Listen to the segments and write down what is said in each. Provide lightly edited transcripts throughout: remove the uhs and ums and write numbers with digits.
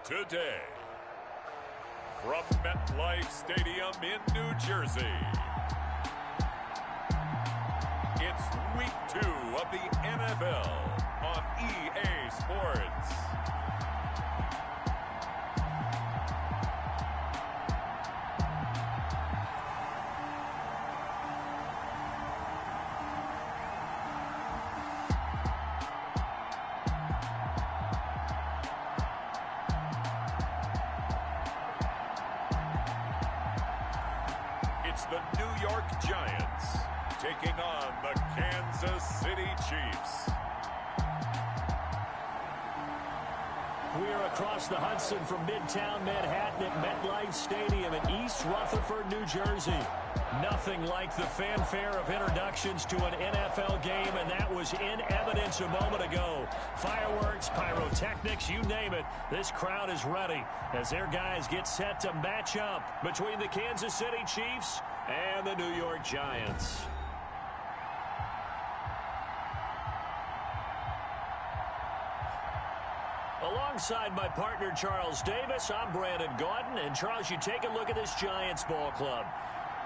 today. From MetLife Stadium in New Jersey, it's Week 2 of the NFL on EA Sports. It's the New York Giants taking on the Kansas City Chiefs. We are across the Hudson from Midtown Manhattan at MetLife Stadium in East Rutherford, New Jersey. Nothing like the fanfare of introductions to an NFL game, and that was in evidence a moment ago. Fireworks, pyrotechnics, you name it. This crowd is ready as their guys get set to match up between the Kansas City Chiefs and the New York Giants. Alongside my partner, Charles Davis, I'm Brandon Gaudin. And, Charles, you take a look at this Giants ball club.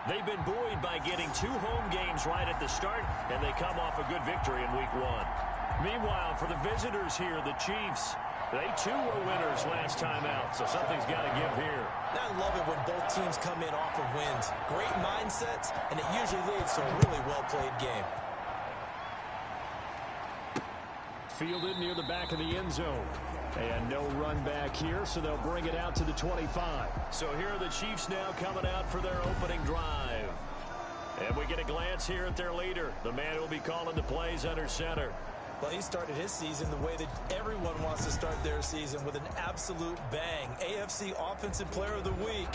They've been buoyed by getting 2 home games right at the start, and they come off a good victory in Week 1. Meanwhile, for the visitors here, the Chiefs, they too were winners last time out, so something's got to give here. I love it when both teams come in off of wins. Great mindsets, and it usually leads to a really well-played game. Fielded near the back of the end zone. And no run back here, so they'll bring it out to the 25. So here are the Chiefs now coming out for their opening drive. And we get a glance here at their leader, the man who will be calling the plays under center. Well, he started his season the way that everyone wants to start their season, with an absolute bang. AFC Offensive Player of the Week.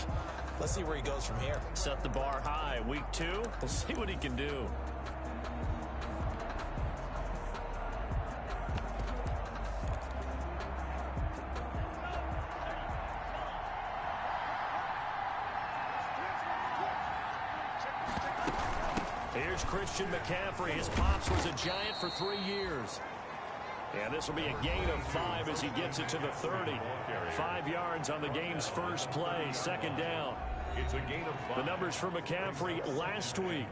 Let's see where he goes from here. Set the bar high. Week 2, we'll see what he can do. Here's Christian McCaffrey. His pops was a Giant for 3 years. And this will be a gain of 5 as he gets it to the 30. 5 yards on the game's first play, second down. It's a gain of 5. The numbers for McCaffrey last week: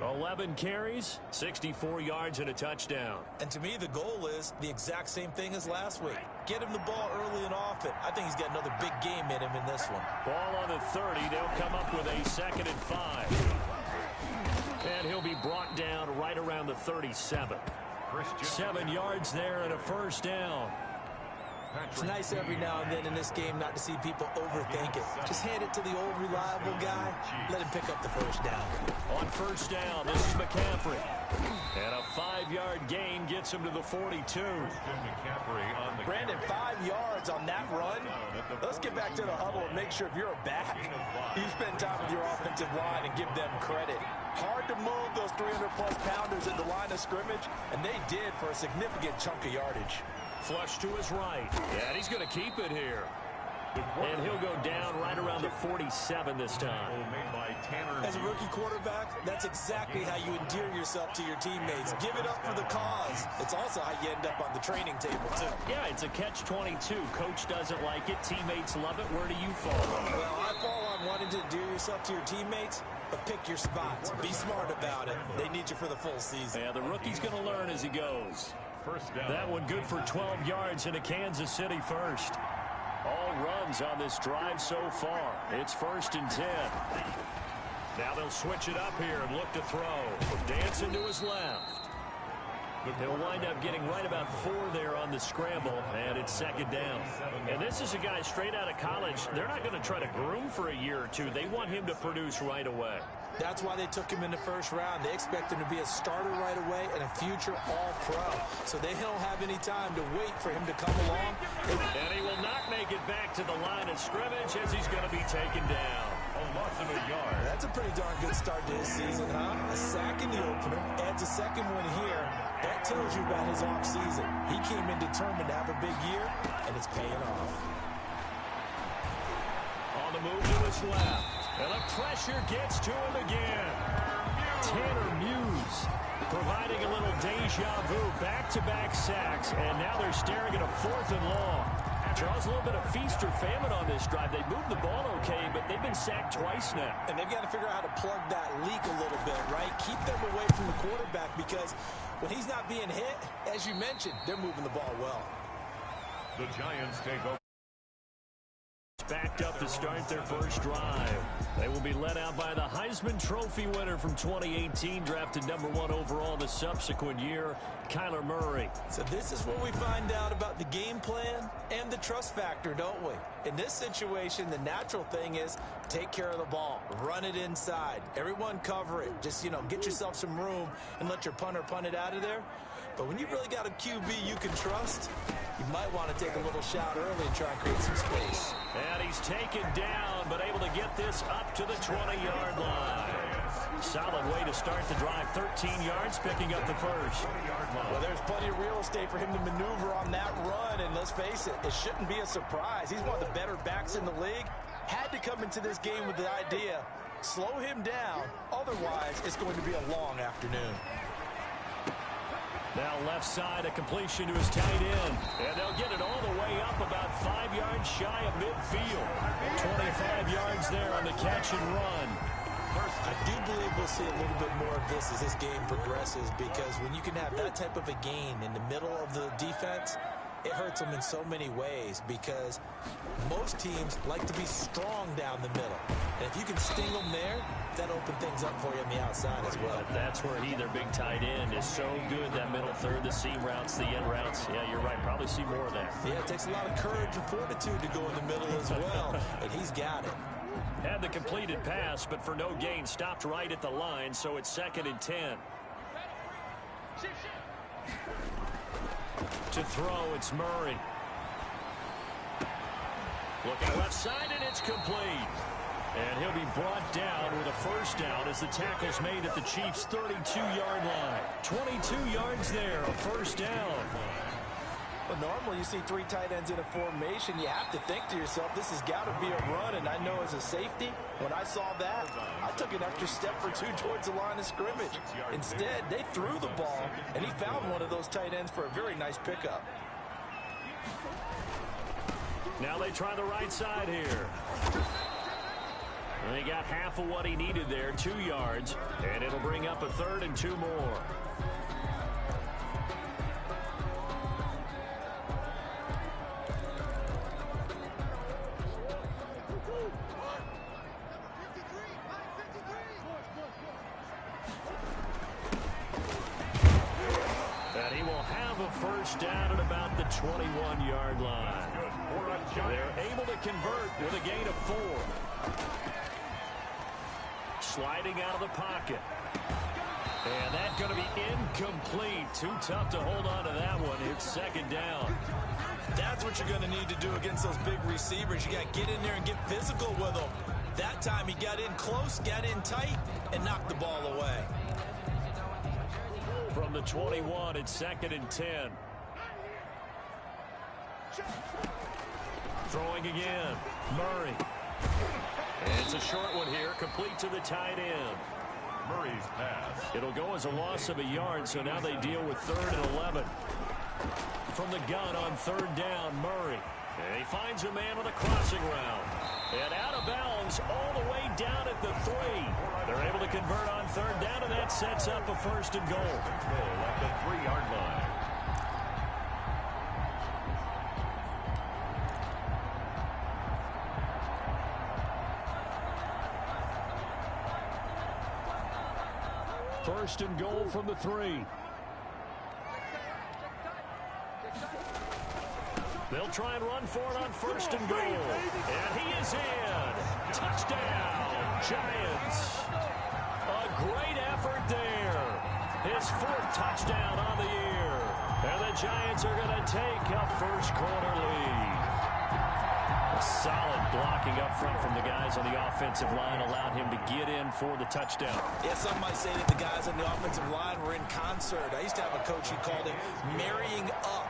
11 carries, 64 yards, and a touchdown. And to me, the goal is the exact same thing as last week. Get him the ball early and often. I think he's got another big game in him in this one. Ball on the 30. They'll come up with a 2nd and 5. And he'll be brought down right around the 37. 7 yards there and a first down. It's nice every now and then in this game not to see people overthink it. Just hand it to the old reliable guy. Let him pick up the first down. On first down, this is McCaffrey. And a 5-yard gain gets him to the 42. Brandon, 5 yards on that run. Let's get back to the huddle and make sure if you're a back, you spend time with your offensive line and give them credit. Hard to move those 300-plus pounders at the line of scrimmage, and they did for a significant chunk of yardage. Flush to his right. And he's going to keep it here. And he'll go down right around the 47 this time. As a rookie quarterback, that's exactly how you endear yourself to your teammates. Give it up for the cause. It's also how you end up on the training table, too. Yeah, it's a catch-22. Coach doesn't like it. Teammates love it. Where do you fall? Well, I fall on wanting to endear yourself to your teammates, but pick your spots. Be smart about it. They need you for the full season. Yeah, the rookie's going to learn as he goes. That one good for 12 yards in a Kansas City first. All runs on this drive so far. It's 1st and 10. Now they'll switch it up here and look to throw. Dancing to his left. They'll wind up getting right about 4 there on the scramble, and it's 2nd down. And this is a guy straight out of college. They're not going to try to groom for a year or 2. They want him to produce right away. That's why they took him in the first round. They expect him to be a starter right away and a future all-pro. So they don't have any time to wait for him to come along. And he will not make it back to the line of scrimmage as he's going to be taken down. A loss of a yard. That's a pretty darn good start to his season, huh? A sack in the opener, adds a second one here. That tells you about his offseason. He came in determined to have a big year, and it's paying off. On the move to his left. And the pressure gets to him again. Tanner Muse providing a little deja vu. Back-to-back sacks. And now they're staring at a 4th and long. Charles, a little bit of feast or famine on this drive. They moved the ball okay, but they've been sacked twice now. And they've got to figure out how to plug that leak a little bit, right? Keep them away from the quarterback because when he's not being hit, as you mentioned, they're moving the ball well. The Giants take over. Backed up to start their first drive. They will be led out by the Heisman Trophy winner from 2018, drafted #1 overall the subsequent year, Kyler Murray. So this is where we find out about the game plan and the trust factor, don't we? In this situation, the natural thing is take care of the ball. Run it inside. Everyone cover it. Just, get yourself some room and let your punter punt it out of there. But when you really got a QB you can trust, you might want to take a little shot early and try and create some space. And he's taken down, but able to get this up to the 20-yard line. Solid way to start the drive. 13 yards, picking up the first. Well, there's plenty of real estate for him to maneuver on that run, and let's face it, it shouldn't be a surprise. He's one of the better backs in the league. Had to come into this game with the idea, slow him down, otherwise it's going to be a long afternoon. Now left side, a completion to his tight end. And they'll get it all the way up about 5 yards shy of midfield. 25 yards there on the catch and run. I do believe we'll see a little bit more of this as this game progresses, because when you can have that type of a gain in the middle of the defense, it hurts them in so many ways, because most teams like to be strong down the middle. And if you can sting them there, that opens things up for you on the outside as well. That's where their big tight end, is so good, that middle third, the seam routes, the end routes. Yeah, you're right. Probably see more of that. Yeah, it takes a lot of courage and fortitude to go in the middle as well, and he's got it. Had the completed pass, but for no gain, stopped right at the line, so it's 2nd and 10. To throw, it's Murray. Looking left side, and it's complete. And he'll be brought down with a first down as the tackle's made at the Chiefs' 32-yard line. 22 yards there, a first down. But normally you see 3 tight ends in a formation, you have to think to yourself, this has got to be a run. And I know as a safety, when I saw that, I took an extra step or 2 towards the line of scrimmage. Instead, they threw the ball, and he found one of those tight ends for a very nice pickup. Now they try the right side here. And he got half of what he needed there, 2 yards, and it'll bring up a 3rd and 2 more. And he will have a first down at about the 21-yard line. They're able to convert with a gain of 4. Sliding out of the pocket. And that's going to be incomplete. Too tough to hold on to that one. It's 2nd down. That's what you're going to need to do against those big receivers. You got to get in there and get physical with them. That time he got in close, got in tight, and knocked the ball away. From the 21, it's 2nd and 10. Throwing again. Murray. And it's a short one here, complete to the tight end. Murray's pass. It'll go as a loss of a yard, so now they deal with 3rd and 11. From the gun on 3rd down, Murray. And he finds a man on the crossing route. And out of bounds all the way down at the 3. They're able to convert on 3rd down, and that sets up a 1st and goal. At the 3-yard line. First and goal from the 3. They'll try and run for it on 1st and goal. And he is in. Touchdown, Giants. A great effort there. His 4th touchdown on the year. And the Giants are going to take a first-quarter lead. A solid blocking up front from the guys on the offensive line allowed him to get in for the touchdown. Yeah, some might say that the guys on the offensive line were in concert. I used to have a coach who called it marrying up.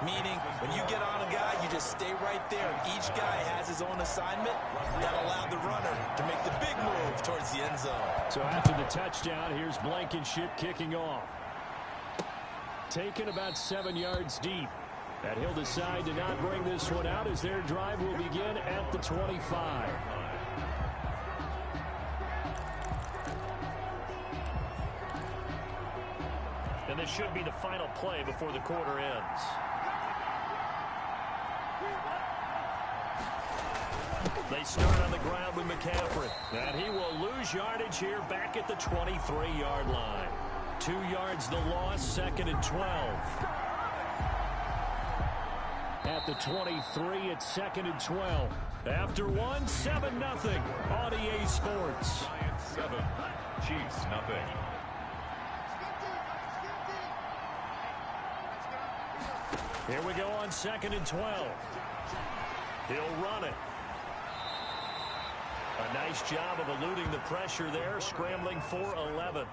Meaning, when you get on a guy, you just stay right there. Each guy has his own assignment that allowed the runner to make the big move towards the end zone. So after the touchdown, here's Blankenship kicking off. Taken about 7 yards deep. And he'll decide to not bring this one out as their drive will begin at the 25. And this should be the final play before the quarter ends. They start on the ground with McCaffrey. And he will lose yardage here back at the 23-yard line. 2 yards the loss, 2nd and 12. At the 23, it's 2nd and 12. After one, 7-0 on EA Sports. Giants 7, Chiefs 0. Here we go on 2nd and 12. He'll run it. A nice job of eluding the pressure there, scrambling for 11.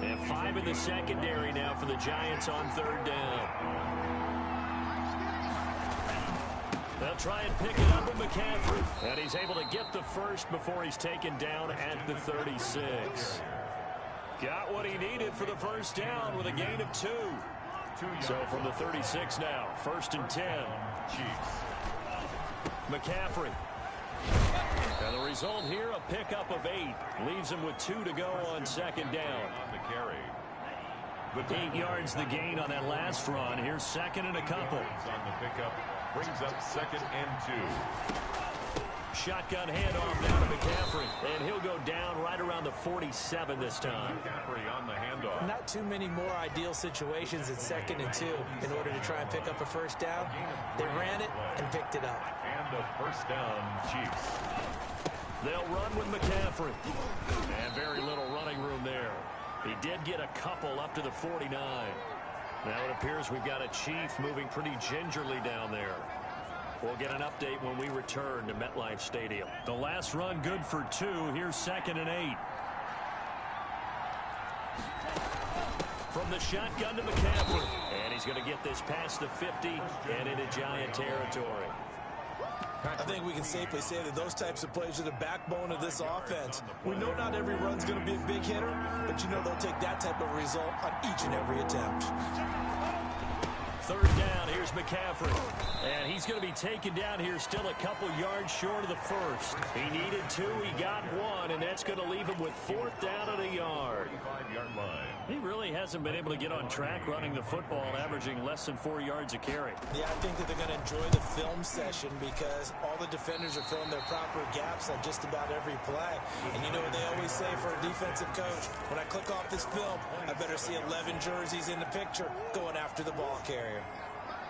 And 5 in the secondary now for the Giants on 3rd down. They'll try and pick it up with McCaffrey. And he's able to get the first before he's taken down at the 36. Got what he needed for the first down with a gain of 2. So from the 36 now, 1st and 10. Chiefs. McCaffrey. And the result here, a pickup of 8. Leaves him with 2 to go on 2nd down. On the carry. 8 yards the gain on that last run. Here's 2nd and a couple. On the pickup, brings up 2nd and 2. Shotgun handoff now to McCaffrey. And he'll go down right around the 47 this time. McCaffrey on the handoff. Not too many more ideal situations at 2nd and 2 in order to try and pick up a first down. They ran it and picked it up. And a first down, Chiefs. They'll run with McCaffrey. And very little running room there. He did get a couple up to the 49. Now it appears we've got a Chief moving pretty gingerly down there. We'll get an update when we return to MetLife Stadium. The last run good for 2. Here's 2nd and 8. From the shotgun to McCaffrey. And he's going to get this past the 50 and into Giant territory. I think we can safely say that those types of plays are the backbone of this offense. We know not every run's going to be a big hitter, but you know they'll take that type of result on each and every attempt. 3rd down, here's McCaffrey. And he's going to be taken down here still a couple yards short of the first. He needed 2, he got 1, and that's going to leave him with 4th down and a yard. 5-yard line. He really hasn't been able to get on track running the football, averaging less than 4 yards a carry. Yeah, I think that they're going to enjoy the film session because all the defenders are filling their proper gaps on just about every play. And you know what they always say for a defensive coach? When I click off this film, I better see 11 jerseys in the picture going after the ball carrier.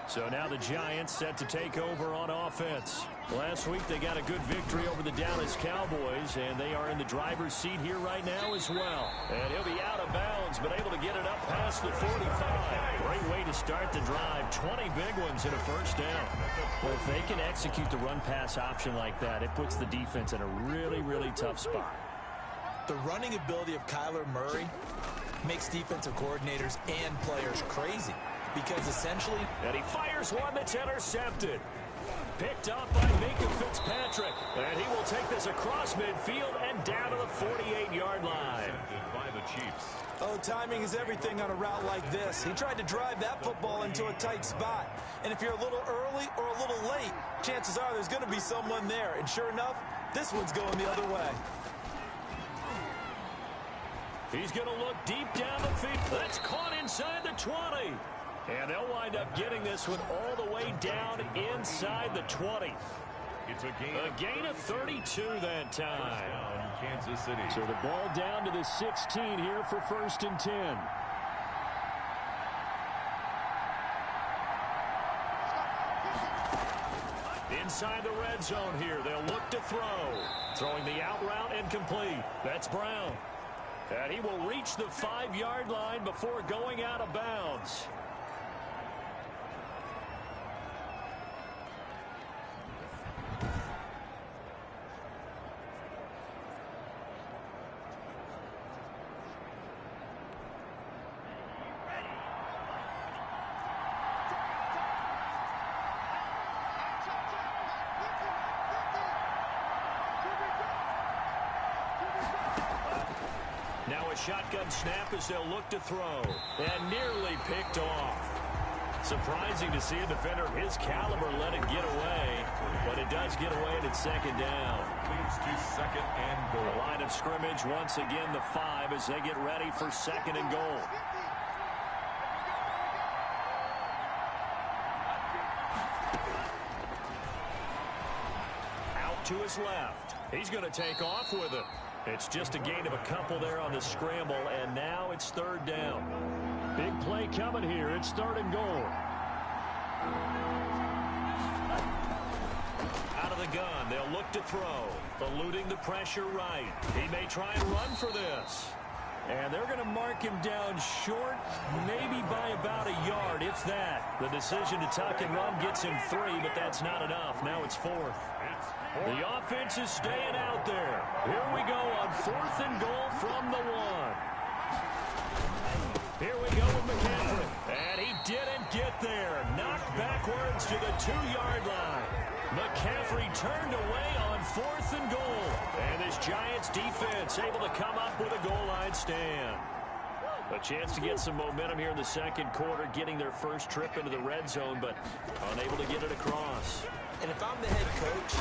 So now the Giants set to take over on offense. Last week they got a good victory over the Dallas Cowboys, and they are in the driver's seat here right now as well. And he'll be out of bounds, but able to get it up past the 45. Great way to start the drive. 20 big ones in a first down. Well, if they can execute the run-pass option like that, it puts the defense in a really, really tough spot. The running ability of Kyler Murray makes defensive coordinators and players crazy. Because essentially... And he fires one that's intercepted. Picked up by Minka Fitzpatrick. And he will take this across midfield and down to the 48-yard line. By the Chiefs. Oh, timing is everything on a route like this. He tried to drive that football into a tight spot. And if you're a little early or a little late, chances are there's going to be someone there. And sure enough, this one's going the other way. He's going to look deep down the field. That's caught inside the 20. And they'll wind up getting this one all the way down inside the 20. It's a gain of 32 that time. Kansas City. So the ball down to the 16 here for 1st and 10. Inside the red zone here, they'll look to throw. Throwing the out route incomplete. That's Brown. And he will reach the 5-yard line before going out of bounds. Now a shotgun snap as they'll look to throw. And nearly picked off. Surprising to see a defender of his caliber let it get away, but it does get away and it's second down. Leads to second and goal. The line of scrimmage, once again, the 5 as they get ready for second and goal. Out to his left. He's going to take off with it. It's just a gain of a couple there on the scramble, and now it's third down. Big play coming here. It's third and goal. Out of the gun, they'll look to throw. Eluding the pressure right. He may try and run for this. And they're going to mark him down short, maybe by about a yard, if that. The decision to tuck and run gets him 3, but that's not enough. Now it's fourth. The offense is staying out there. Here we go on fourth and goal from the 1. Here we go with McCaffrey. And he didn't get there. Knocked backwards to the 2-yard line. McCaffrey turned away on fourth and goal. And this Giants defense able to come up with a goal line stand. A chance to get some momentum here in the second quarter, getting their first trip into the red zone, but unable to get it across. And if I'm the head coach,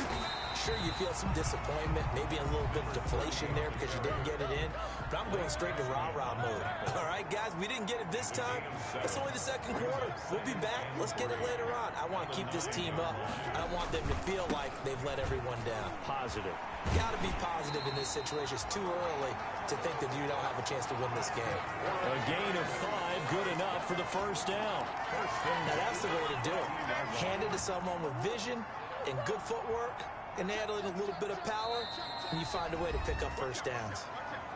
sure, you feel some disappointment, maybe a little bit of deflation there because you didn't get it in, but I'm going straight to rah-rah mode. All right, guys, we didn't get it this time. It's only the second quarter. We'll be back. Let's get it later on. I want to keep this team up. I don't want them to feel like they've let everyone down. Positive. Got to be positive in this situation. It's too early to think that you don't have a chance to win this game. A gain of 5, good enough for the first down. Now, that's the way to do it. Hand it to someone with vision and good footwork, and add in a little bit of power, and you find a way to pick up first downs.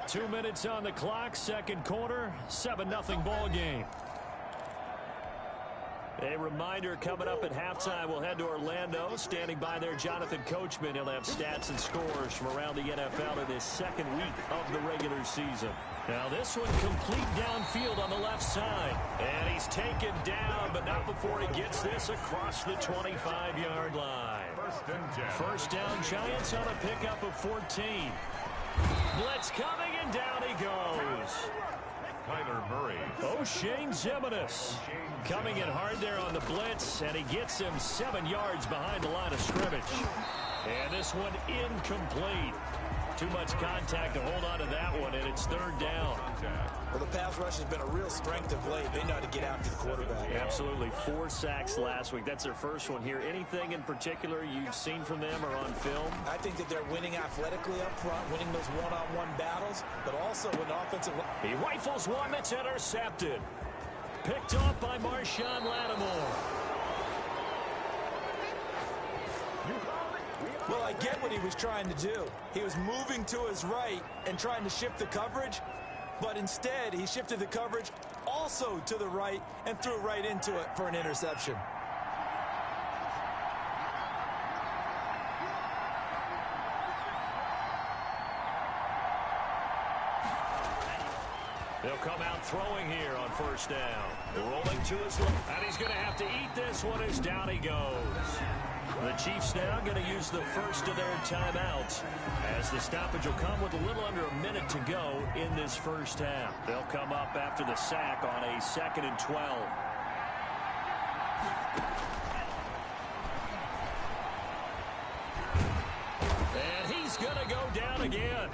2 minutes on the clock, second quarter, 7-0 ball game. A reminder coming up at halftime, we'll head to Orlando. Standing by there, Jonathan Coachman. He'll have stats and scores from around the NFL in his second week of the regular season. Now this one complete downfield on the left side. And he's taken down, but not before he gets this across the 25-yard line. First down, Giants on a pickup of 14. Blitz coming, and down he goes. Kyler Murray. O'Shane Ximines coming in hard there on the blitz, and he gets him 7 yards behind the line of scrimmage. And this one incomplete. Too much contact to hold on to that one, and it's third down. Well, the pass rush has been a real strength of late. They know how to get after the quarterback. Absolutely. 4 sacks last week. That's their first one here. Anything in particular you've seen from them or on film? I think that they're winning athletically up front, winning those one-on-one battles, but also with offensive. He rifles one that's intercepted. Picked off by Marshawn Lattimore. Well, I get what he was trying to do. He was moving to his right and trying to shift the coverage, but instead he shifted the coverage also to the right and threw right into it for an interception. They'll come out throwing here on first down. Rolling to his left, and he's going to have to eat this one as down he goes. The Chiefs now going to use the first of their timeouts as the stoppage will come with a little under a minute to go in this first half. They'll come up after the sack on a 2nd and 12. And he's going to go down again.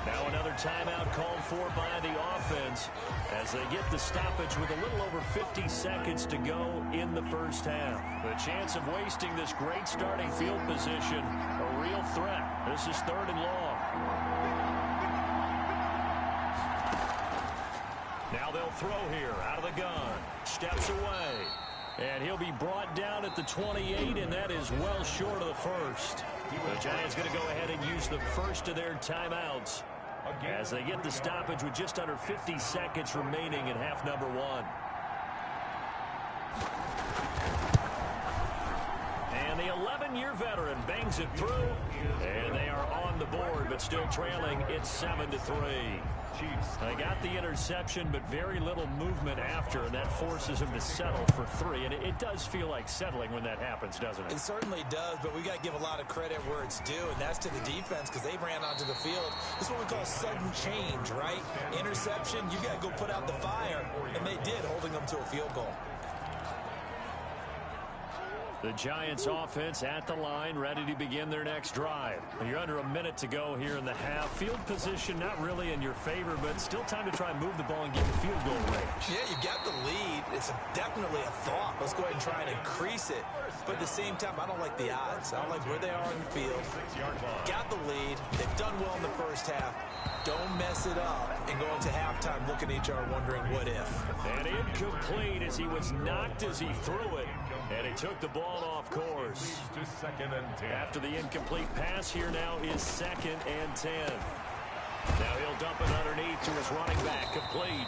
Now another timeout called for by the offense as they get the stoppage with a little over 50 seconds to go in the first half. The chance of wasting this great starting field position, a real threat. This is 3rd and long. Now they'll throw here out of the gun. Steps away. And he'll be brought down at the 28, and that is well short of the first. The Giants going to go ahead and use the first of their timeouts as they get the stoppage with just under 50 seconds remaining in half number 1. And the 11-year veteran bangs it through, and they are on the board, but still trailing. It's 7-3. They got the interception, but very little movement after, and that forces him to settle for 3. And it does feel like settling when that happens, doesn't it? It certainly does, but we got to give a lot of credit where it's due, and that's to the defense because they ran onto the field. This is what we call sudden change, right? Interception, you got to go put out the fire, and they did, holding them to a field goal. The Giants offense at the line, ready to begin their next drive. You're under a minute to go here in the half. Field position not really in your favor, but still time to try and move the ball and get the field goal range. Yeah, you got the lead. It's definitely a thought. Let's go ahead and try and increase it. But at the same time, I don't like the odds. I don't like where they are on the field. Got the lead. They've done well in the first half. Don't mess it up and go into halftime looking at each other wondering what if. And incomplete as he was knocked as he threw it. And he took the ball off course. After the incomplete pass, here now is 2nd and 10. Now he'll dump it underneath to his running back, complete.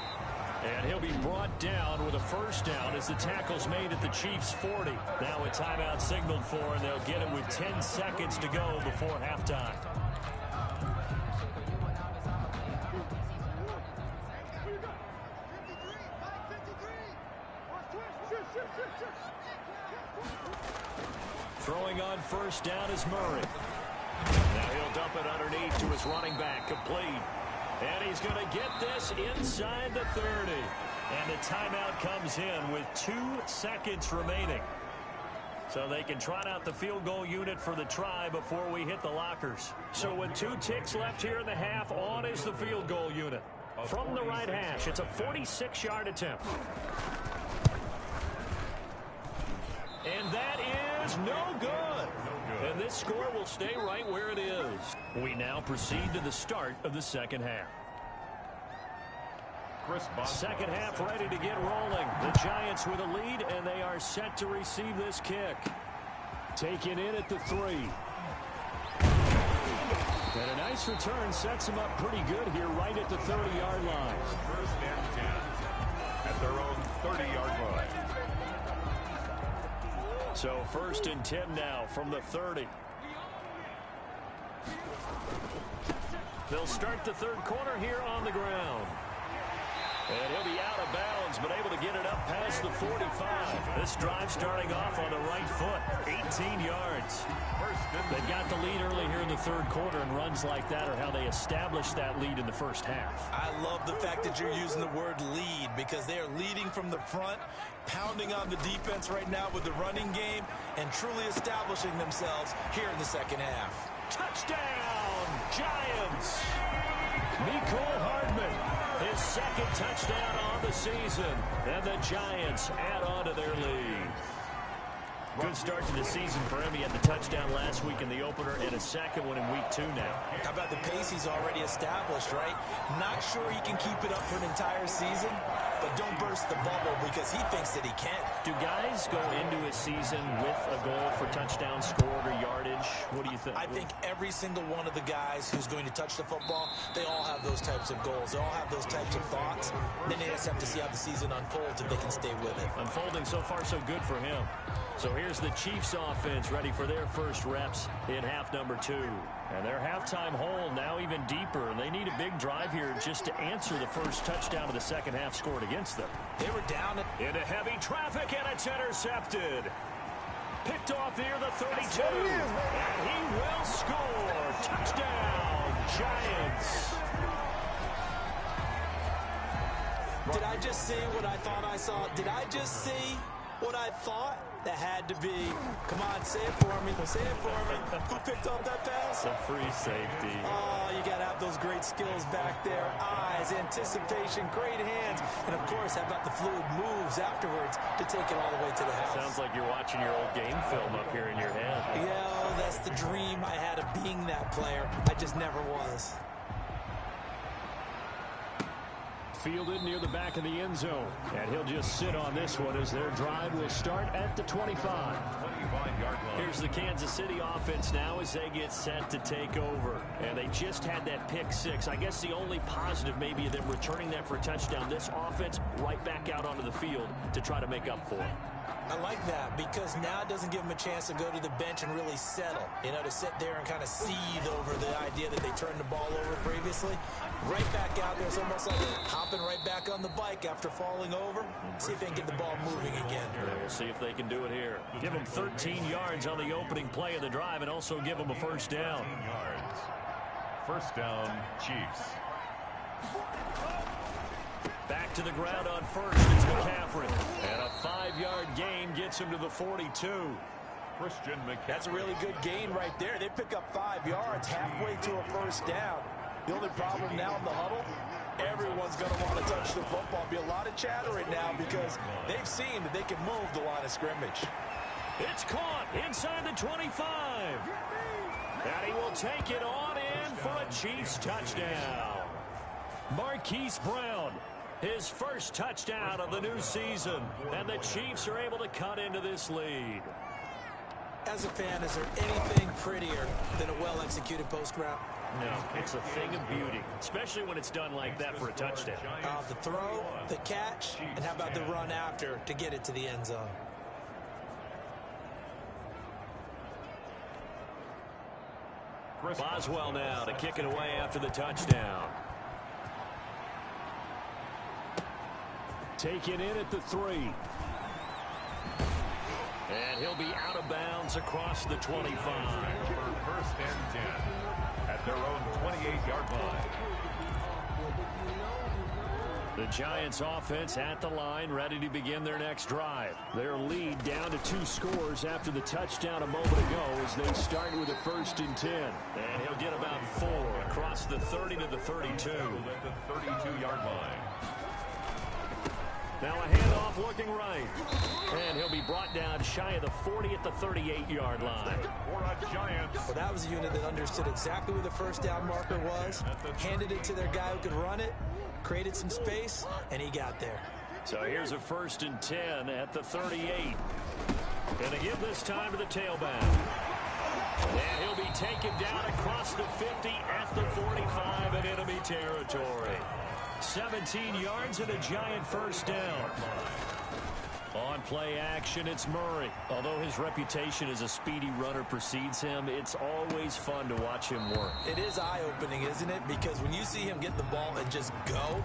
And he'll be brought down with a first down as the tackle's made at the Chiefs' 40. Now a timeout signaled for, and they'll get it with 10 seconds to go before halftime. Throwing on first down is Murray. Now he'll dump it underneath to his running back, complete. And he's going to get this inside the 30. And the timeout comes in with 2 seconds remaining. So they can trot out the field goal unit for the try before we hit the lockers. So with 2 ticks left here in the half, on is the field goal unit. From the right hash, it's a 46-yard attempt. And that is no good. And this score will stay right where it is. We now proceed to the start of the second half. Second half ready to get rolling. The Giants with a lead, and they are set to receive this kick. Taken in at the 3. And a nice return sets them up pretty good here right at the 30-yard line. First and 10 at their own 30-yard line. So 1st and 10 now from the 30. They'll start the third quarter here on the ground. And he'll be out of bounds, but able to get it up past the 45. This drive starting off on the right foot, 18 yards. They've got the lead early here in the third quarter, and runs like that are how they established that lead in the first half. I love the fact that you're using the word lead because they are leading from the front, pounding on the defense right now with the running game, and truly establishing themselves here in the second half. Touchdown, Giants! Mecole Hardman, his 2nd touchdown on the season, and the Giants add on to their lead. Good start to the season for him. He had the touchdown last week in the opener and a second one in week 2 now. How about the pace he's already established, right? Not sure he can keep it up for an entire season, but don't burst the bubble because he thinks that he can. Do guys go into a season with a goal for touchdown scored or yardage? What do you think? I think every single one of the guys who's going to touch the football, they all have those types of goals. They all have those types of thoughts. Then they just have to see how the season unfolds if they can stay with it. Unfolding so far so good for him. So here's the Chiefs offense ready for their first reps in half number 2. And their halftime hole now even deeper. And they need a big drive here just to answer the first touchdown of the second half scored against them. They were down into heavy traffic, and it's intercepted. Picked off near the 32. And he will score. Touchdown, Giants. Did I just see what I thought I saw? Did I just see what I thought? That had to be. Come on, say it for me. Say it for me. Who picked up that pass? A free safety. Oh, you got to have those great skills back there. Eyes, anticipation, great hands. And, of course, how about the fluid moves afterwards to take it all the way to the house? Sounds like you're watching your old game film up here in your head. Yeah, that's the dream I had of being that player. I just never was. Fielded near the back of the end zone. And he'll just sit on this one as their drive will start at the 25. Here's the Kansas City offense now as they get set to take over. And they just had that pick 6. I guess the only positive maybe of them returning that for a touchdown. This offense right back out onto the field to try to make up for it. I like that because now it doesn't give them a chance to go to the bench and really settle. You know, to sit there and kind of seethe over the idea that they turned the ball over previously. Right back out there. It's almost like hopping right back on the bike after falling over. See if they can get the ball moving again. We'll see if they can do it here. Give them 13 yards on the opening play of the drive and also give them a first down. First down, Chiefs. Back to the ground on first is McCaffrey. And a 5-yard gain gets him to the 42. That's a really good gain right there. They pick up 5 yards halfway to a first down. The only problem now in the huddle, everyone's going to want to touch the football. Be a lot of chattering now because they've seen that they can move the line of scrimmage. It's caught inside the 25. And he will take it on in for a Chiefs touchdown. Marquise Brown, his first touchdown of the new season. And the Chiefs are able to cut into this lead. As a fan, is there anything prettier than a well-executed post route? No, it's a thing of beauty, especially when it's done like that for a touchdown. The throw, the catch, and how about the run after to get it to the end zone? Boswell now to kick it away after the touchdown. Taken in at the 3. And he'll be out of bounds across the 25. For first and 10 at their own 28-yard line. The Giants offense at the line, ready to begin their next drive. Their lead down to 2 scores after the touchdown a moment ago as they start with a first and 10. And he'll get about 4 across the 30 to the 32. At the 32-yard line. Now a handoff looking right. And he'll be brought down shy of the 40 at the 38-yard line. For a Giants. Well, that was a unit that understood exactly where the first down marker was, handed it to their guy who could run it, created some space, and he got there. So here's a first and 10 at the 38. Going to give this time to the tailback. And he'll be taken down across the 50 at the 45 in enemy territory. 17 yards and a Giant first down. On play action, it's Murray. Although his reputation as a speedy runner precedes him, it's always fun to watch him work. It is eye-opening, isn't it? Because when you see him get the ball and just go,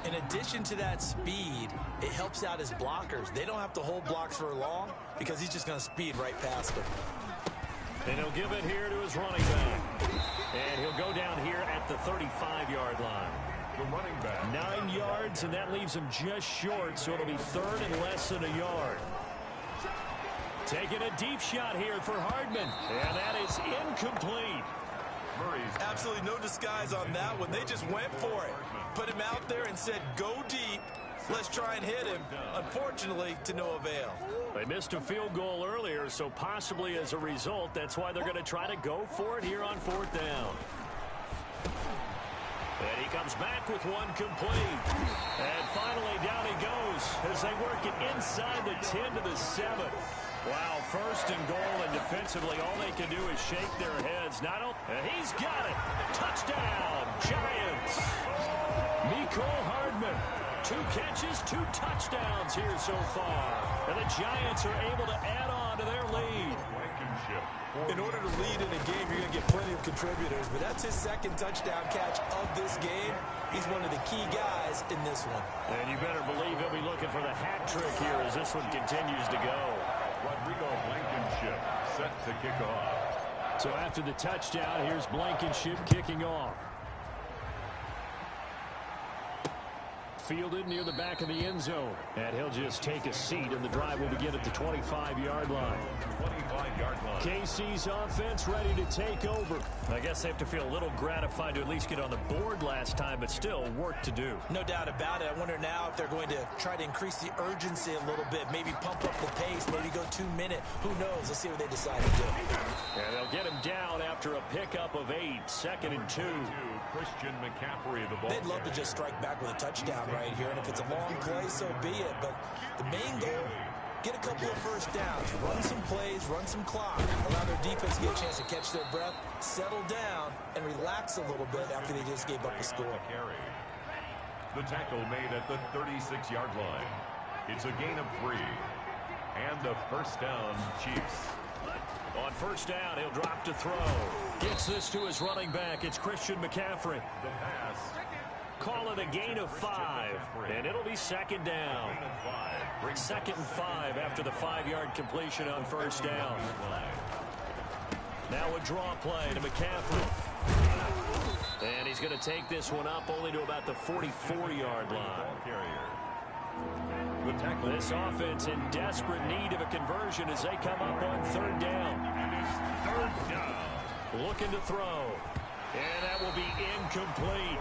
in addition to that speed, it helps out his blockers. They don't have to hold blocks for long because he's just going to speed right past them. And he'll give it here to his running back. And he'll go down here at the 35-yard line. The running back. 9 yards, and that leaves him just short, so it'll be third and less than a yard. Taking a deep shot here for Hardman, and that is incomplete. Murray's Absolutely no disguise on that one. They just went for it. Put him out there and said, go deep. Let's try and hit him. Unfortunately, to no avail. They missed a field goal earlier, so possibly as a result, that's why they're going to try to go for it here on 4th down. And he comes back with one complete. And finally down he goes as they work it inside the 10 to the 7. Wow, first and goal, and defensively all they can do is shake their heads. And he's got it. Touchdown, Giants. Mecole Hardman. 2 catches, 2 touchdowns here so far. And the Giants are able to add on to their lead. In order to lead in a game, you're going to get plenty of contributors, but that's his second touchdown catch of this game. He's one of the key guys in this one. And you better believe he'll be looking for the hat trick here as this one continues to go. Rodrigo Blankenship set to kick off. So after the touchdown, here's Blankenship kicking off. Fielded near the back of the end zone. And he'll just take a seat, and the drive will begin at the 25-yard line. 25-yard line. KC's offense ready to take over. I guess they have to feel a little gratified to at least get on the board last time, but still work to do. No doubt about it. I wonder now if they're going to try to increase the urgency a little bit, maybe pump up the pace, maybe go 2-minute. Who knows? Let's see what they decide to do. And they'll get him down after a pickup of 8, 2nd and 2. Christian McCaffrey, the ball. They'd love to just strike back with a touchdown right here, and if it's a long play, so be it. But the main goal, get a couple of first downs, run some plays, run some clock, allow their defense to get a chance to catch their breath, settle down, and relax a little bit after they just gave up a score. The tackle made at the 36-yard line. It's a gain of 3. And a first down, Chiefs. On first down, he'll drop to throw. Gets this to his running back. It's Christian McCaffrey. The pass. Call it a gain of 5, and it'll be 2nd down. 2nd and 5 after the 5-yard completion on first down. Now a draw play to McCaffrey. And he's going to take this one up only to about the 44-yard line. The the tackle. This offense in desperate need of a conversion as they come up on third down. And it's third down. Looking to throw. And that will be incomplete.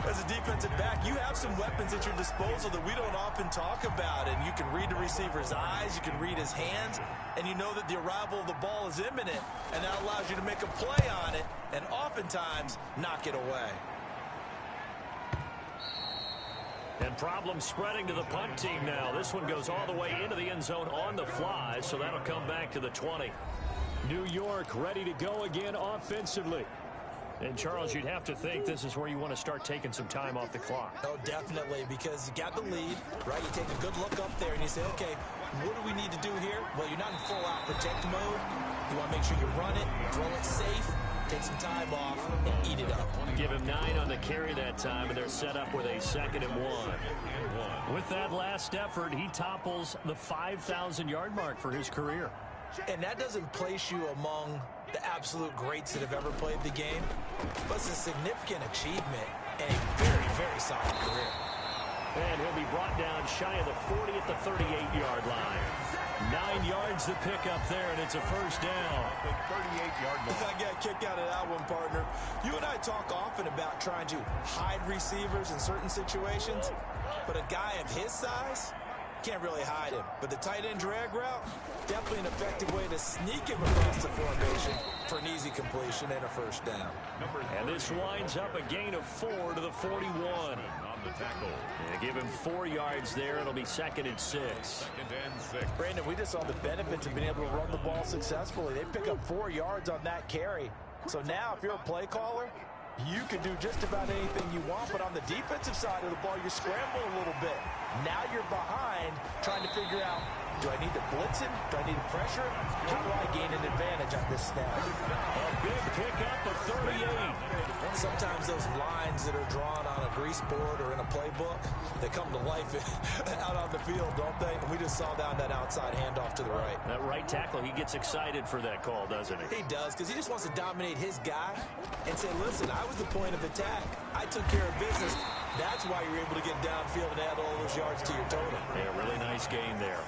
As a defensive back, you have some weapons at your disposal that we don't often talk about. And you can read the receiver's eyes, you can read his hands, and you know that the arrival of the ball is imminent. And that allows you to make a play on it and oftentimes knock it away. And problems spreading to the punt team now. This one goes all the way into the end zone on the fly, so that'll come back to the 20. New York ready to go again offensively. And, Charles, you'd have to think this is where you want to start taking some time off the clock. Oh, definitely, because you got the lead, right? You take a good look up there and you say, okay, what do we need to do here? Well, you're not in full-out protect mode. You want to make sure you run it, throw it safe, take some time off, and eat it up. Give him 9 on the carry that time, and they're set up with a 2nd and 1. With that last effort, he topples the 5,000-yard mark for his career. And that doesn't place you among the absolute greats that have ever played the game, but it's a significant achievement and a very, very solid career. And he'll be brought down shy of the 40 at the 38-yard line. 9 yards to pick up there, and it's a first down. The 38-yard line. I got a kick out of that one, partner. You and I talk often about trying to hide receivers in certain situations, but a guy of his size can't really hide him. But the tight end drag route, definitely an effective way to sneak him across the formation for an easy completion and a first down. And this winds up a gain of 4 to the 41. On the tackle. And give him 4 yards there. It'll be 2nd and 6. 2nd and 6. Brandon, we just saw the benefits of being able to run the ball successfully. They pick up 4 yards on that carry. So now if you're a play caller, you can do just about anything you want, but on the defensive side of the ball, you scramble a little bit. Now you're behind, trying to figure out, do I need to blitz him? Do I need to pressure him? How do I gain an advantage on this snap? A big pickup of 38. Sometimes those lines that are drawn on a grease board or in a playbook, they come to life out on the field, don't they? And we just saw down that outside handoff to the right. That right tackle, he gets excited for that call, doesn't he? He does, because he just wants to dominate his guy and say, listen, I was the point of attack. I took care of business. That's why you're able to get downfield and add all those yards to your total. Yeah, really nice gain there.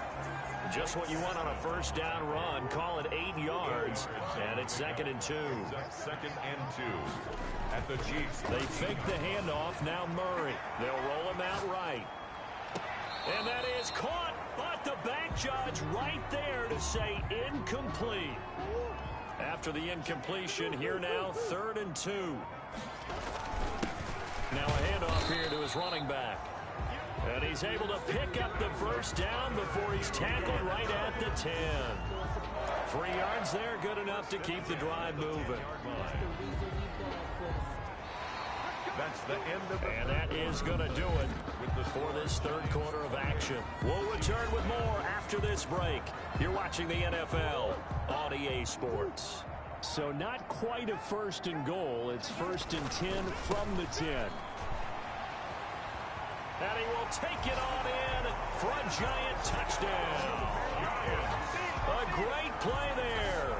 Just what you want on a first down run. Call it 8 yards, and it's 2nd and 2. 2nd and 2 at the Chiefs. They fake the handoff. Now Murray. They'll roll him out right. And that is caught, but the back judge right there to say incomplete. After the incompletion, here now 3rd and 2. Now a handoff here to his running back. And he's able to pick up the first down before he's tackled right at the 10. 3 yards there, good enough to keep the drive moving. That's the end of it. And that is going to do it for this 3rd quarter of action. We'll return with more after this break. You're watching the NFL on EA Sports. So not quite a 1st and goal. It's 1st and 10 from the 10. And he will take it on in for a giant touchdown. A great play there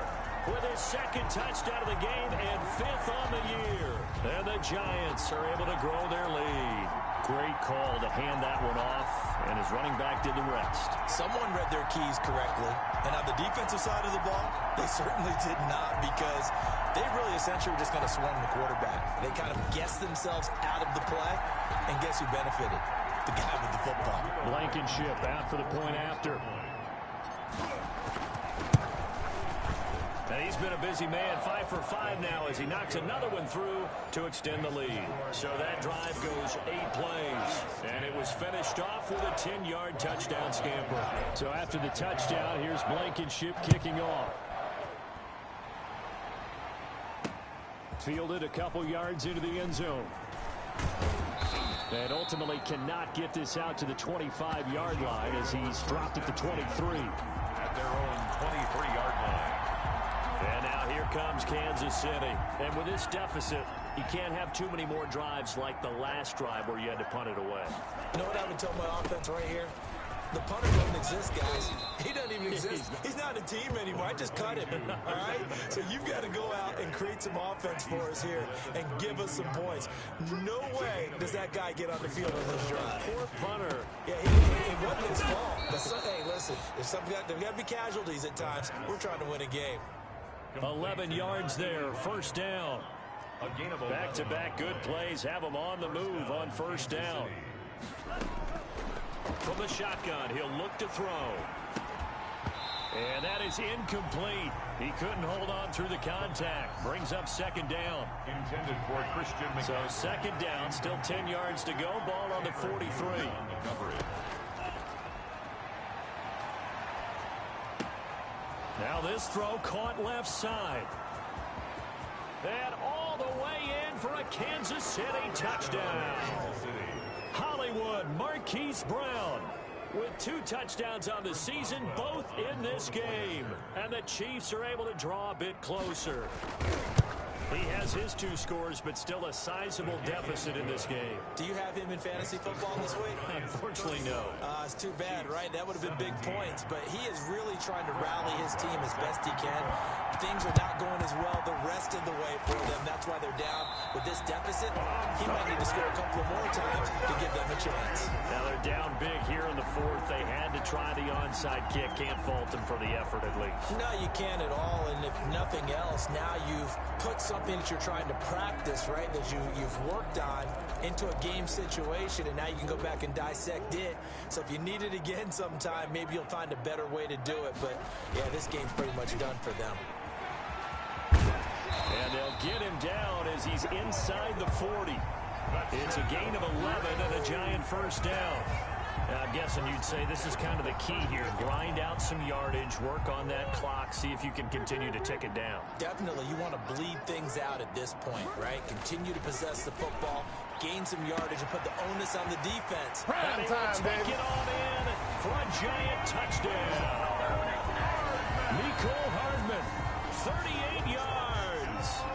with his 2nd touchdown of the game and 5th on the year. And the Giants are able to grow their lead. Great call to hand that one off, and his running back did the rest. Someone read their keys correctly, and on the defensive side of the ball, they certainly did not, because they really essentially were just going to swarm the quarterback. They kind of guessed themselves out of the play, and guess who benefited? The guy with the football. Blankenship out for the point after. And he's been a busy man, 5 for 5 now as he knocks another one through to extend the lead. So that drive goes 8 plays. And it was finished off with a 10-yard touchdown scamper. So after the touchdown, here's Blankenship kicking off. Fielded a couple yards into the end zone. And ultimately cannot get this out to the 25-yard line as he's dropped at the 23. At their own 23-yard line. And now here comes Kansas City. And with this deficit, you can't have too many more drives like the last drive where you had to punt it away. You know what I would tell my offense right here? The punter doesn't exist, guys. He doesn't even exist. He's not a team anymore. I just cut him, all right? So you've got to go out and create some offense for us here and give us some points. No way does that guy get on the field on this drive. Poor punter. Yeah, and what listen, there's got to be casualties at times. We're trying to win a game. 11 yards there, first down. Back-to-back good plays have him on the move on first down. From the shotgun, he'll look to throw. And that is incomplete. He couldn't hold on through the contact. Brings up second down. Intended for Christian McCaffrey. So second down, still 10 yards to go. Ball on the 43. Now this throw caught left side. And all the way in for a Kansas City touchdown. Hollywood Marquise Brown with 2 touchdowns on the season, both in this game. And the Chiefs are able to draw a bit closer. He has his 2 scores, but still a sizable deficit in this game. Do you have him in fantasy football this week? Unfortunately, no. It's too bad, right? That would have been big points, but he is really trying to rally his team as best he can. Things are not going as well the rest of the way for them. That's why they're down with this deficit. He might need to score a couple of more times to give them a chance. Now they're down big here in the 4th. They had to try the onside kick. Can't fault them for the effort, at least. No, you can't at all, and if nothing else, now you've put something that you're trying to practice, right, that you've worked on into a game situation, and now you can go back and dissect it. So if you need it again sometime, maybe you'll find a better way to do it. But, yeah, this game's pretty much done for them. And they'll get him down as he's inside the 40. It's a gain of 11 and a giant first down. I'm guessing you'd say this is kind of the key here. Grind out some yardage, work on that clock, see if you can continue to tick it down. Definitely. You want to bleed things out at this point, right? Continue to possess the football, gain some yardage, and put the onus on the defense. Prime time, baby. Take it on in for a giant touchdown. Nicole Hardman, 38 yards.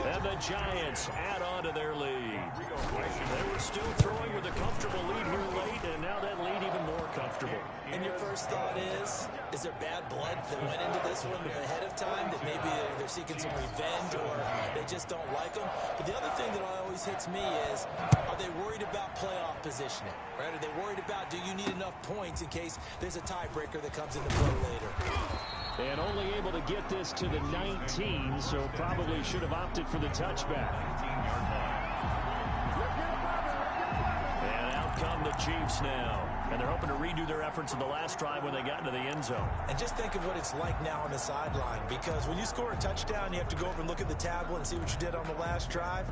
And the Giants add on to their lead. They were still throwing with a comfortable lead here late, and now that lead even more comfortable. And your first thought is there bad blood that went into this one ahead of time, that maybe they're seeking some revenge or they just don't like them? But the other thing that always hits me is, are they worried about playoff positioning? Right? Are they worried about, do you need enough points in case there's a tiebreaker that comes into play later? And only able to get this to the 19, so probably should have opted for the touchback. And out come the Chiefs now. And they're hoping to redo their efforts in the last drive when they got into the end zone. And just think of what it's like now on the sideline, because when you score a touchdown, you have to go over and look at the tablet and see what you did on the last drive.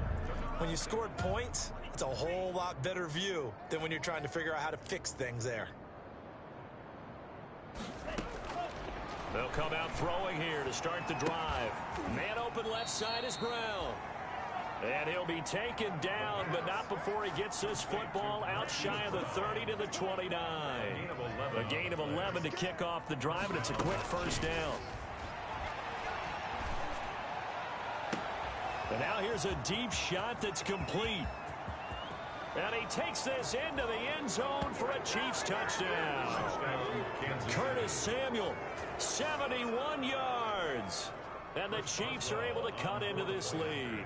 When you scored points, it's a whole lot better view than when you're trying to figure out how to fix things there. They'll come out throwing here to start the drive. Man open left side is Brown. And he'll be taken down, but not before he gets this football out shy of the 30 to the 29. A gain of 11 to kick off the drive, and it's a quick first down. And now here's a deep shot that's complete. And he takes this into the end zone for a Chiefs touchdown. Curtis Samuel, 71 yards. And the Chiefs are able to cut into this lead.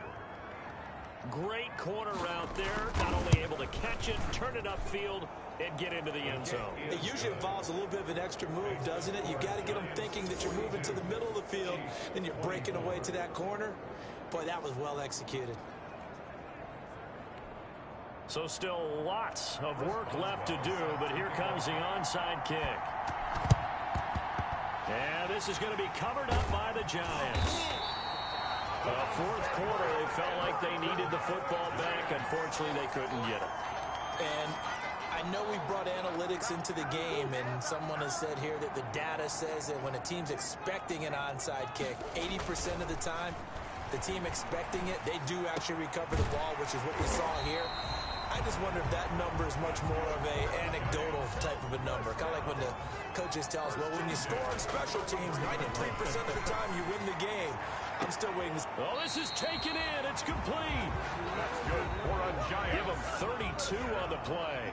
Great corner route there. Not only able to catch it, turn it upfield, and get into the end zone. It usually involves a little bit of an extra move, doesn't it? You've got to get them thinking that you're moving to the middle of the field, then you're breaking away to that corner. Boy, that was well executed. So still lots of work left to do, but here comes the onside kick. And this is going to be covered up by the Giants. Fourth quarter, they felt like they needed the football back. Unfortunately, they couldn't get it. And I know we brought analytics into the game, and someone has said here that the data says that when a team's expecting an onside kick, 80% of the time, the team expecting it, they do actually recover the ball, which is what we saw here. I just wonder if that number is much more of a anecdotal type of a number. Kind of like when the coaches tell us, well, when you score on special teams, 93% of the time you win the game. I'm still waiting. Oh, this is taken in. It's complete. That's good for a Giant. Give them 32 on the play.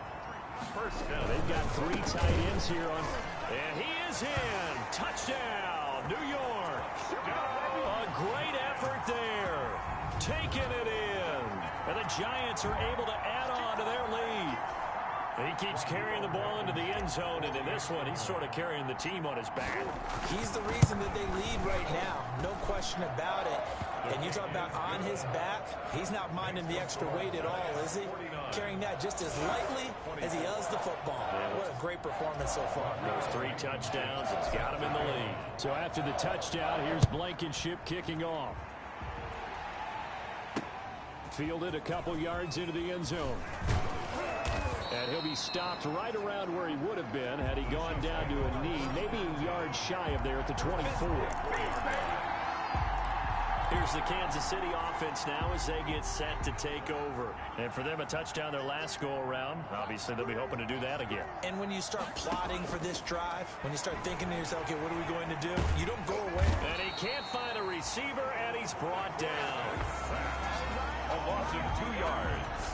First down. They've got 3 tight ends here on. And he is in. Touchdown, New York. A great effort there. Taking it in. And the Giants are able to add on to their lead. And he keeps carrying the ball into the end end zone, and in this one, he's sort of carrying the team on his back. He's the reason that they lead right now. No question about it. And you talk about on his back, he's not minding the extra weight at all, is he? Carrying that just as lightly as he does the football. What a great performance so far. Those 3 touchdowns, it's got him in the lead. So after the touchdown, here's Blankenship kicking off. Fielded a couple yards into the end zone. And he'll be stopped right around where he would have been had he gone down to a knee, maybe a yard shy of there at the 24. Here's the Kansas City offense now as they get set to take over. And for them, a touchdown their last go-around. Obviously, they'll be hoping to do that again. And when you start plotting for this drive, when you start thinking to yourself, okay, what are we going to do? You don't go away. And he can't find a receiver, and he's brought down. A loss of 2 yards.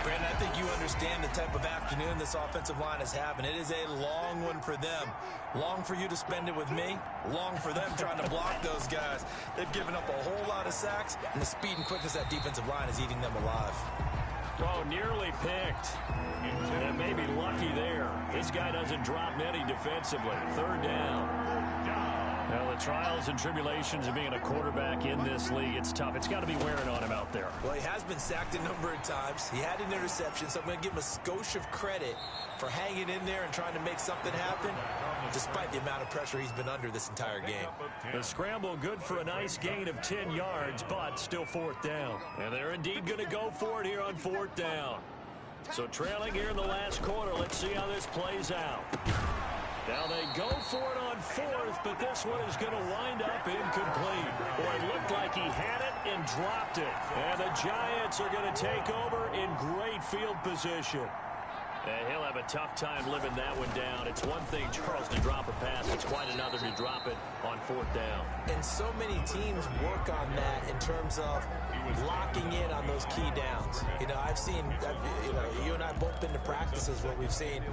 Brandon, I think you understand the type of afternoon this offensive line is having. It is a long one for them. Long for you to spend it with me. Long for them trying to block those guys. They've given up a whole lot of sacks, and the speed and quickness of that defensive line is eating them alive. Oh, nearly picked. And maybe lucky there. This guy doesn't drop many defensively. 3rd down. Well, the trials and tribulations of being a quarterback in this league, it's tough. It's got to be wearing on him out there. Well, he has been sacked a number of times. He had an interception, so I'm going to give him a skosh of credit for hanging in there and trying to make something happen, despite the amount of pressure he's been under this entire game. The scramble good for a nice gain of 10 yards, but still 4th down. And they're indeed going to go for it here on 4th down. So trailing here in the last quarter, let's see how this plays out. Now they go for it on 4th, but this one is going to wind up incomplete. Boy, it looked like he had it and dropped it. And the Giants are going to take over in great field position. And he'll have a tough time living that one down. It's one thing, Charles, to drop a pass. It's quite another to drop it on 4th down. And so many teams work on that in terms of locking in on those key downs. You know, I've seen, you and I both been to practices where we've seen,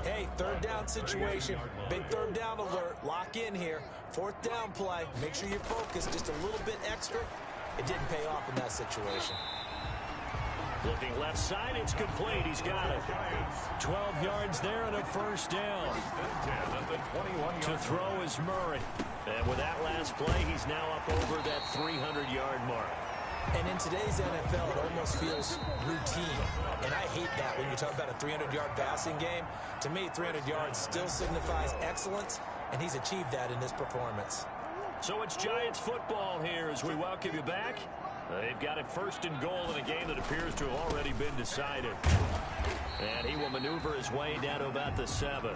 hey, 3rd down situation, big 3rd down alert, lock in here, 4th down play, make sure you're focused just a little bit extra. It didn't pay off in that situation. Looking left side, it's complete. He's got it. 12 yards there and a 1st down. To throw is Murray. And with that last play, he's now up over that 300-yard mark. And in today's NFL, it almost feels routine. And I hate that when you talk about a 300-yard passing game. To me, 300 yards still signifies excellence, and he's achieved that in this performance. So it's Giants football here as we welcome you back. They've got it 1st and goal in a game that appears to have already been decided. And he will maneuver his way down to about the 7.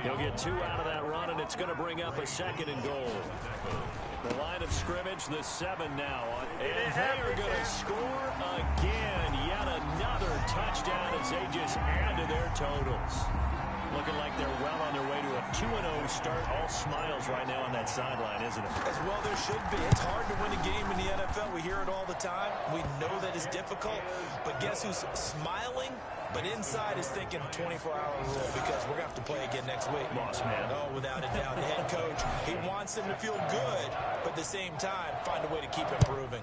He'll get 2 out of that run, and it's going to bring up a 2nd and goal. The line of scrimmage, the 7 now. And they are going to score again. Yet another touchdown as they just add to their totals. Looking like they're well on their way to a 2-0 start. All smiles right now on that sideline, isn't it? As well there should be. It's hard to win a game in the NFL. We hear it all the time. We know that it's difficult. But guess who's smiling? But inside is thinking 24-hour rule because we're going to have to play again next week. Boss man. Oh, without a doubt. The head coach, he wants them to feel good, but at the same time, find a way to keep improving.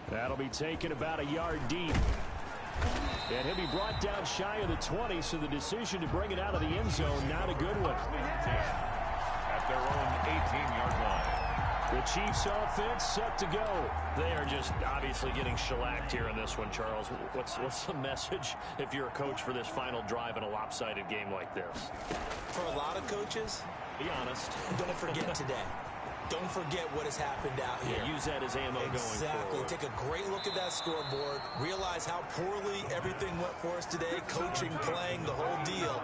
That'll be taken about a yard deep. And he'll be brought down shy of the 20, so the decision to bring it out of the end zone, not a good one. At their own 18-yard line. The Chiefs offense set to go. They are just obviously getting shellacked here in this one, Charles. What's the message if you're a coach for this final drive in a lopsided game like this? For a lot of coaches, be honest. Don't forget today. Don't forget what has happened out here. Yeah, use that as ammo going forward. Exactly. Take a great look at that scoreboard. Realize how poorly everything went for us today. Coaching, playing, the whole deal.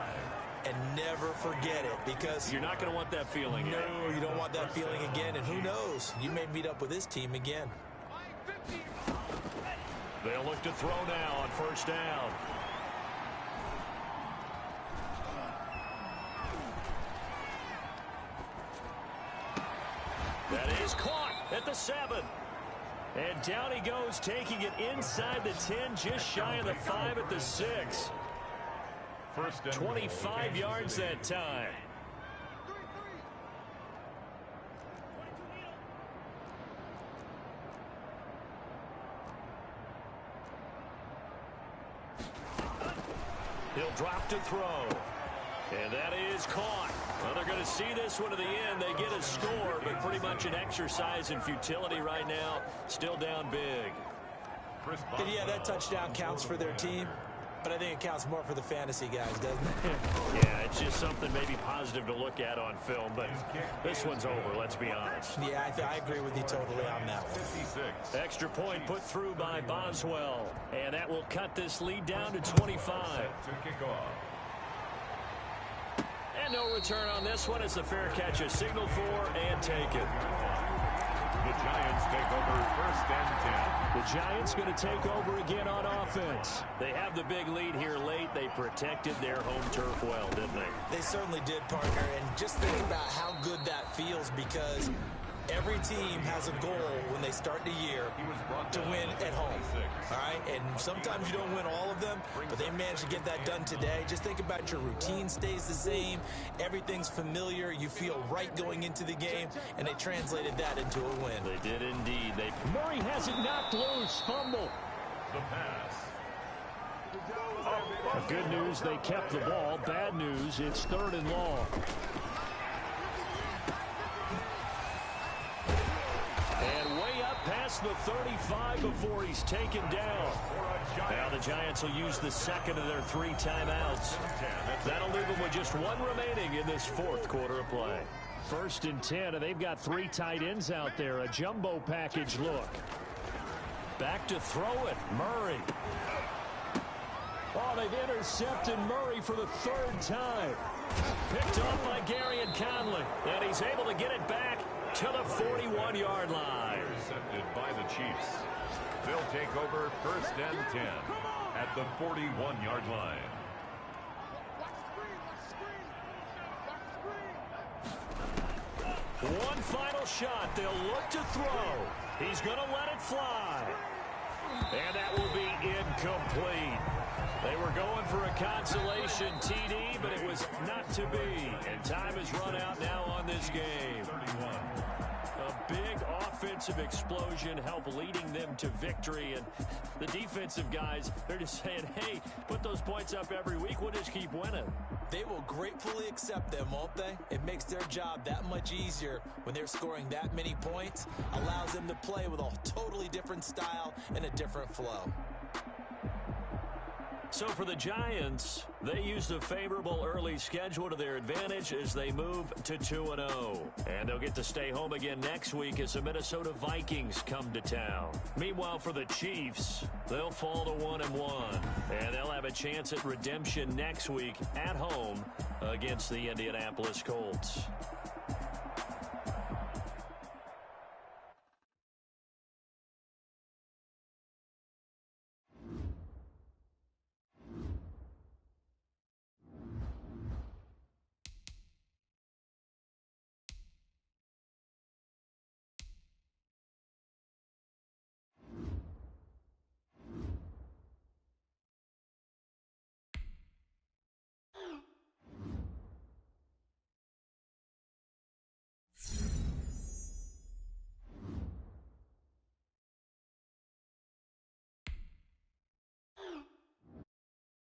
And never forget it because... You're not going to want that feeling again. No, you don't want that feeling again. And who knows? You may meet up with this team again. They'll look to throw now on 1st down. That is caught at the 7. And down he goes, taking it inside the 10, just shy of the 5 at the 6. 25 yards that time. He'll drop to throw. And that is caught. Well, they're going to see this one to the end. They get a score, but pretty much an exercise in futility right now. Still down big. And yeah, that touchdown counts for their team, but I think it counts more for the fantasy guys, doesn't it? Yeah, it's just something maybe positive to look at on film, but this one's over, let's be honest. Yeah, I agree with you totally on that one. Extra point put through by Boswell, and that will cut this lead down to 25. And no return on this one. It's a fair catch, a signal for, and take it. The Giants take over 1st and 10. The Giants going to take over again on offense. They have the big lead here late. They protected their home turf well, didn't they? They certainly did, partner. And just think about how good that feels, because every team has a goal when they start the year to win at home. All right? And sometimes you don't win all of them, but they managed to get that done today. Just think about your routine stays the same. Everything's familiar. You feel right going into the game, and they translated that into a win. They did indeed. Murray has it knocked loose. Fumble. The pass. Good news, they kept the ball. Bad news, it's 3rd and long. And way up past the 35 before he's taken down. Now the Giants will use the second of their 3 timeouts. That'll leave them with just 1 remaining in this 4th quarter of play. 1st and 10, and they've got 3 tight ends out there. A jumbo package look. Back to throw it. Murray. Oh, they've intercepted Murray for the 3rd time. Picked off by Gary and Conley. And he's able to get it back to the 41-yard line. Intercepted by the Chiefs. They'll take over 1st and 10 at the 41-yard line. One final shot. They'll look to throw. He's going to let it fly. And that will be incomplete. They were going for a consolation TD, but it was not to be. And time has run out now on this game. A big offensive explosion helped leading them to victory. And the defensive guys, they're just saying, hey, put those points up every week. We'll just keep winning. They will gratefully accept them, won't they? It makes their job that much easier when they're scoring that many points. Allows them to play with a totally different style and a different flow. So for the Giants, they used a favorable early schedule to their advantage as they move to 2-0. And they'll get to stay home again next week as the Minnesota Vikings come to town. Meanwhile, for the Chiefs, they'll fall to 1-1. And they'll have a chance at redemption next week at home against the Indianapolis Colts.